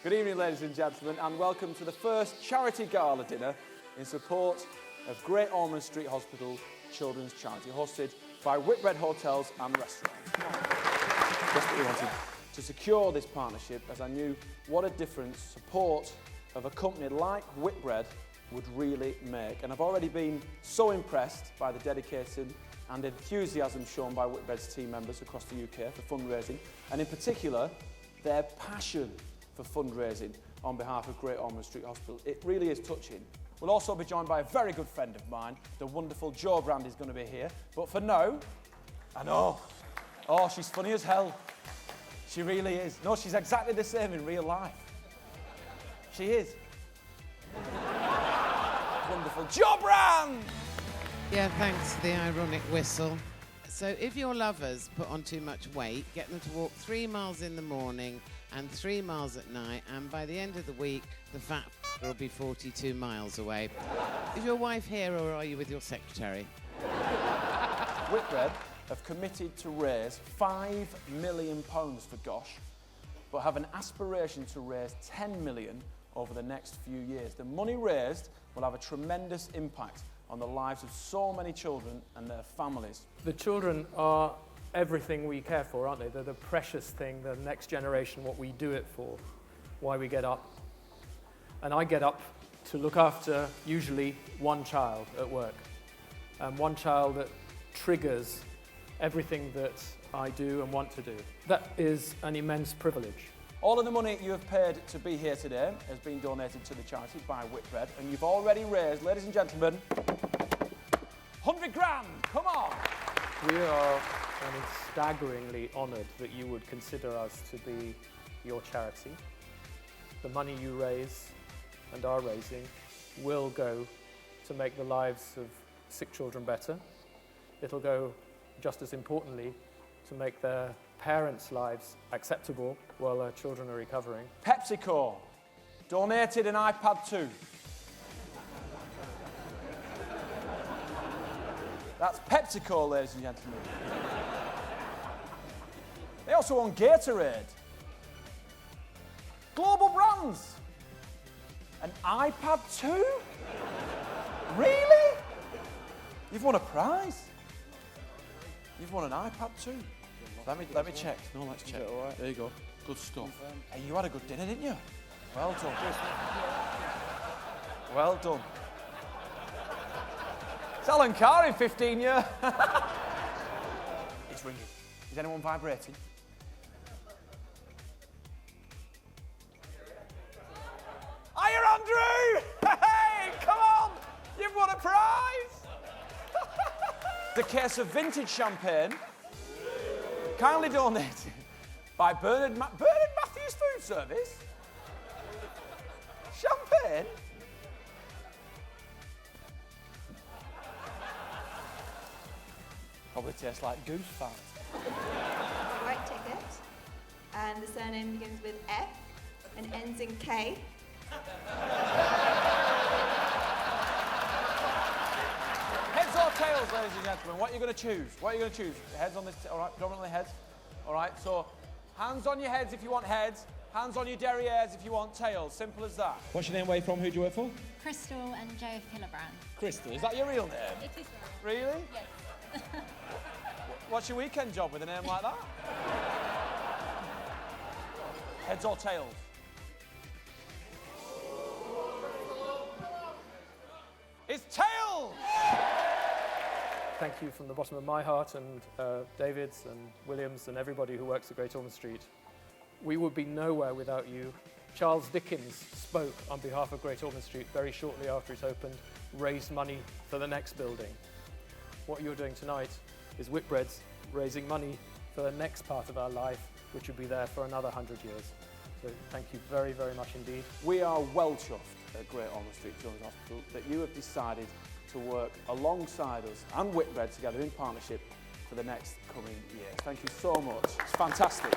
Good evening, ladies and gentlemen, and welcome to the first charity gala dinner in support of Great Ormond Street Hospital Children's Charity, hosted by Whitbread Hotels and Restaurants. Desperately wanted to secure this partnership, as I knew what a difference support of a company like Whitbread would really make. And I've already been so impressed by the dedication and enthusiasm shown by Whitbread's team members across the UK for fundraising, and in particular, their passion for fundraising on behalf of Great Ormond Street Hospital. It really is touching. We'll also be joined by a very good friend of mine. The wonderful Jo Brand is going to be here. But for now, I know. Oh, she's funny as hell. She really is. No, she's exactly the same in real life. She is. Wonderful. Jo Brand! Yeah, thanks for the ironic whistle. So if your lovers put on too much weight, get them to walk 3 miles in the morning and 3 miles at night, and by the end of the week, the fat will be 42 miles away. Is your wife here, or are you with your secretary? Whitbread have committed to raise £5 million for GOSH, but have an aspiration to raise 10 million over the next few years. The money raised will have a tremendous impact on the lives of so many children and their families. The children are everything we care for, aren't they? They're the precious thing, the next generation, what we do it for, why we get up. And I get up to look after usually one child at work, and one child that triggers everything that I do and want to do. That is an immense privilege. All of the money you have paid to be here today has been donated to the charity by Whitbread, and you've already raised, ladies and gentlemen, 100 grand, come on! We are staggeringly honoured that you would consider us to be your charity. The money you raise and are raising will go to make the lives of sick children better. It'll go, just as importantly, to make their parents' lives acceptable while their children are recovering. PepsiCo donated an iPad 2. That's PepsiCo, ladies and gentlemen. They also own Gatorade. Global Brands. An iPad 2? Really? You've won a prize. You've won an iPad 2. Let me check. No, let's check. Right? There you go. Good stuff. Hey, you had a good dinner, didn't you? Well done. Well done. It's Alan Carr in 15 years. It's ringing. Is anyone vibrating? Hiya, Andrew! Hey, come on! You've won a prize! The case of vintage champagne, kindly donated by Bernard Matthews Food Service. Champagne? Probably tastes like goose fat. White ticket, and the surname begins with F and ends in K. Heads or tails, ladies and gentlemen? What are you going to choose? What are you going to choose? Heads on this, all right, predominantly heads. All right, so hands on your heads if you want heads, hands on your derrieres if you want tails. Simple as that. What's your name, where you from, who do you work for? Crystal and Joe Hillebrand. Crystal, is that your real name? It is Really? Yes. What's your weekend job with a name like that? Heads or tails? It's tails! Thank you from the bottom of my heart, and David's and William's and everybody who works at Great Ormond Street. We would be nowhere without you. Charles Dickens spoke on behalf of Great Ormond Street very shortly after it opened, raised money for the next building. What you're doing tonight is Whitbread's raising money for the next part of our life, which will be there for another 100 years. So thank you very, very much indeed. We are well chuffed at Great Ormond Street Children's Hospital that you have decided to work alongside us and Whitbread together in partnership for the next coming years. Thank you so much. It's fantastic.